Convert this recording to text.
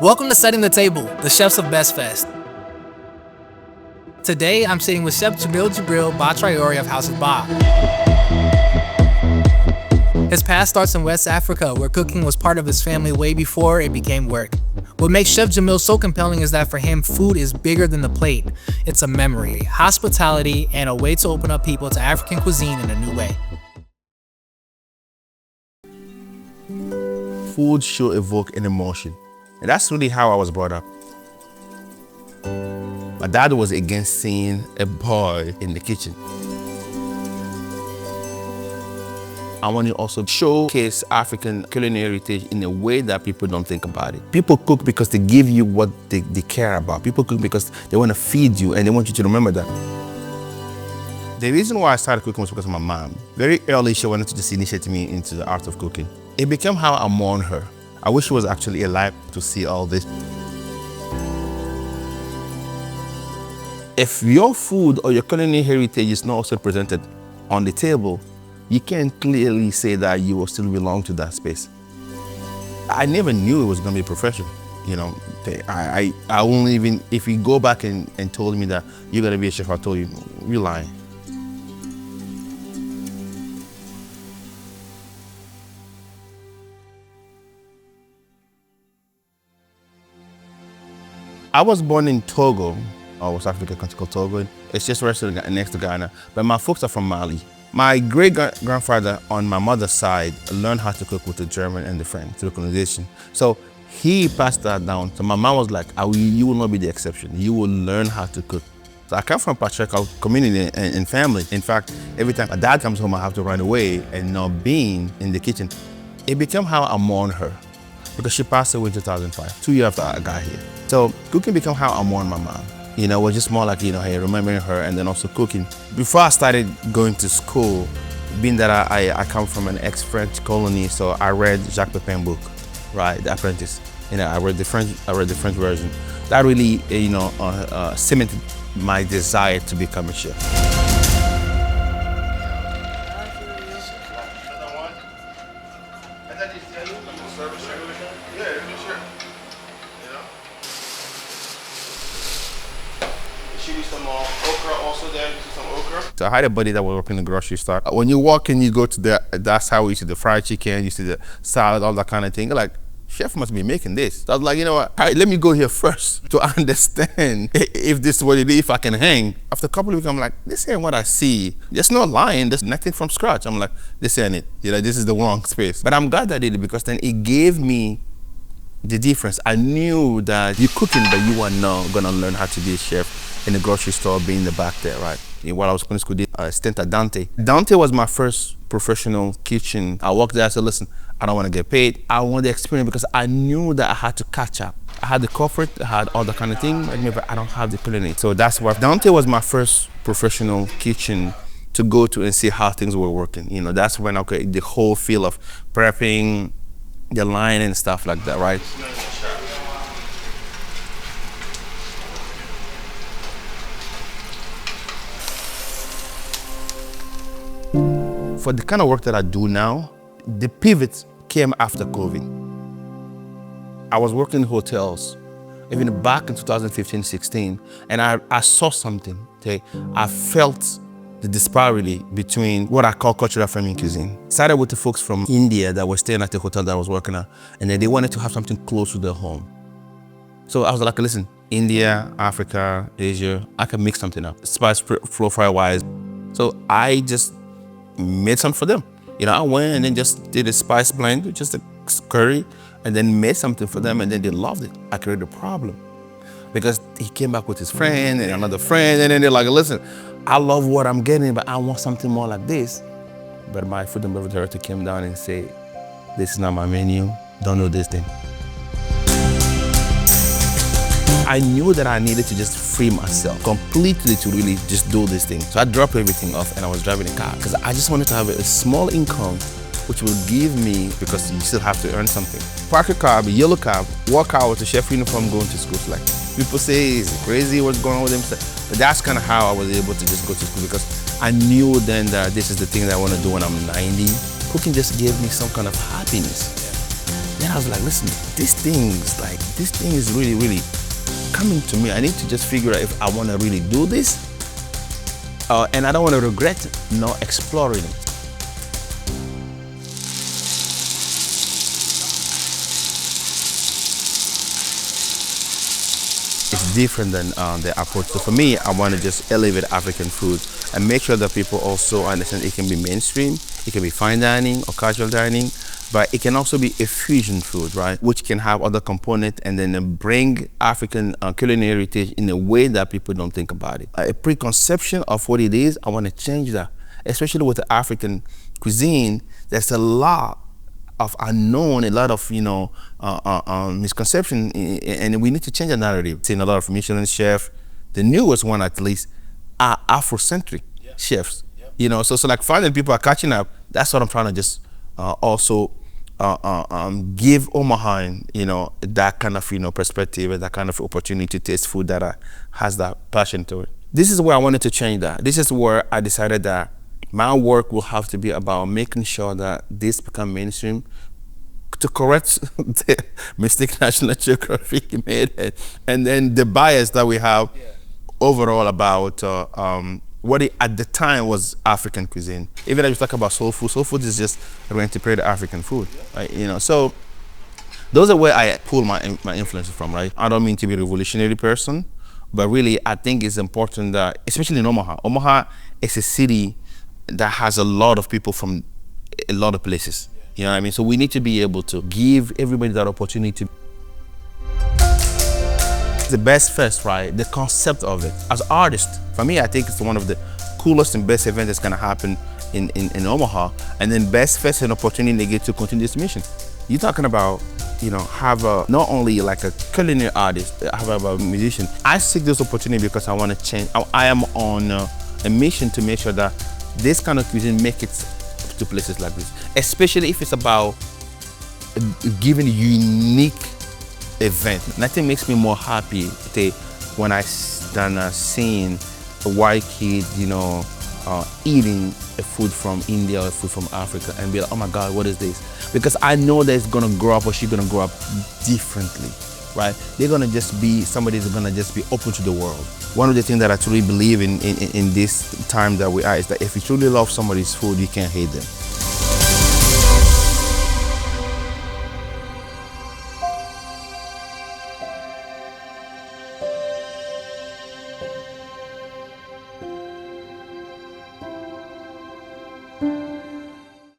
Welcome to Setting the Table, the chefs of Best Fest. Today, I'm sitting with Chef Djamil Bah-Traore of House of Bah. His past starts in West Africa, where cooking was part of his family way before it became work. What makes Chef Djamil so compelling is that for him, food is bigger than the plate. It's a memory, hospitality, and a way to open up people to African cuisine in a new way. Food should evoke an emotion. And that's really how I was brought up. My dad was against seeing a boy in the kitchen. I want to also showcase African culinary heritage in a way that people don't think about it. People cook because they give you what they care about. People cook because they want to feed you and they want you to remember that. The reason why I started cooking was because of my mom. Very early, she wanted to just initiate me into the art of cooking. It became how I mourn her. I wish she was actually alive to see all this. If your food or your culinary heritage is not also presented on the table, you can clearly say that you will still belong to that space. I never knew it was going to be a profession. You know, I won't even, if you go back and told me that you're going to be a chef, I told you, you're lying. I was born in Togo, or West Africa, country called Togo. It's just right next to Ghana, but my folks are from Mali. My great-grandfather on my mother's side learned how to cook with the German and the French through colonization. So he passed that down. So my mom was like, you will not be the exception. You will learn how to cook. So I come from a patriarchal community and family. In fact, every time my dad comes home, I have to run away and not being in the kitchen. It became how I mourn her, because she passed away in 2005, 2 years after I got here. So cooking became how I mourn my mom. You know, it was just more like, hey, remembering her and then also cooking. Before I started going to school, being that I come from an ex-French colony, so I read Jacques Pepin's book, right, The Apprentice. I read the French version. That really, cemented my desire to become a chef. So I had a buddy that was working in the grocery store. When you walk in, you go to that's how you see the fried chicken, you see the salad, all that kind of thing. You're like, chef must be making this. So I was like, you know what, all right, let me go here first to understand if this is what it is, if I can hang. After a couple of weeks, I'm like, this ain't what I see. There's no lying, there's nothing from scratch. I'm like, this ain't it. This is the wrong space. But I'm glad I did it, because then it gave me the difference. I knew that you're cooking, but you are not gonna learn how to be a chef in the grocery store, being in the back there, right? While I was going to school, I stint at Dante. Dante was my first professional kitchen. I walked there, I said, listen, I don't want to get paid. I want the experience, because I knew that I had to catch up. I had the comfort, I had all that kind of thing, but I don't have the culinary. So that's why Dante was my first professional kitchen to go to and see how things were working. That's when the whole feel of prepping, the line and stuff like that, right? For the kind of work that I do now, the pivot came after COVID. I was working in hotels, even back in 2015-16, and I saw something. Okay? I felt the disparity between what I call cultural affirming cuisine. Started with the folks from India that were staying at the hotel that I was working at, and then they wanted to have something close to their home. So I was like, listen, India, Africa, Asia, I can mix something up, spice profile-wise. So I just made something for them. I went and then just did a spice blend, just a curry, and then made something for them, and then they loved it. I created a problem, because he came back with his friend and another friend, and then they're like, listen, I love what I'm getting, but I want something more like this. But my food and beverage director came down and said, this is not my menu, don't do this thing. I knew that I needed to just free myself completely to really just do this thing. So I dropped everything off and I was driving a car, because I just wanted to have a small income which will give me, because you still have to earn something. Park a car, a yellow car, walk out with a chef uniform going to school. Like, people say, is it crazy what's going on with him? But that's kind of how I was able to just go to school, because I knew then that this is the thing that I want to do when I'm 90. Cooking just gave me some kind of happiness. Then I was like, listen, this thing is really, really coming to me. I need to just figure out if I want to really do this, and I don't want to regret not exploring it. It's different than the approach. So for me, I want to just elevate African food and make sure that people also understand it can be mainstream, it can be fine dining or casual dining, but it can also be a fusion food, right? Which can have other components and then bring African culinary heritage in a way that people don't think about it. A preconception of what it is, I want to change that. Especially with the African cuisine, there's a lot of unknown, a lot of misconception, and we need to change the narrative. Seeing a lot of Michelin chefs, the newest one at least, are Afrocentric chefs. So like finding people are catching up. That's what I'm trying to just also give Omaha, that kind of perspective and that kind of opportunity to taste food that has that passion to it. This is where I wanted to change that. This is where I decided that my work will have to be about making sure that this become mainstream, to correct the mistake National Geographic made, and then the bias that we have overall about what it, at the time was African cuisine. Even as you talk about soul food is just reinterpreted African food, right? So those are where I pull my influences from, right? I don't mean to be a revolutionary person, but really I think it's important that, especially in Omaha. Omaha is a city that has a lot of people from a lot of places. You know what I mean? So we need to be able to give everybody that opportunity. The best fest, right? The concept of it. As artists, for me, I think it's one of the coolest and best events that's gonna happen in Omaha. And then best fest an opportunity to get to continue this mission. You're talking about, have not only like a culinary artist, have a musician. I seek this opportunity because I want to change. I am on a mission to make sure that this kind of cuisine make it to places like this, especially if it's about giving a unique event. Nothing makes me more happy when I than seeing a white kid, eating a food from India or food from Africa and be like, oh my God, what is this? Because I know that it's gonna grow up or she's gonna grow up differently, right? They're gonna just be somebody that's gonna just be open to the world. One of the things that I truly believe in this time that we are is that if you truly love somebody's food, you can't hate them.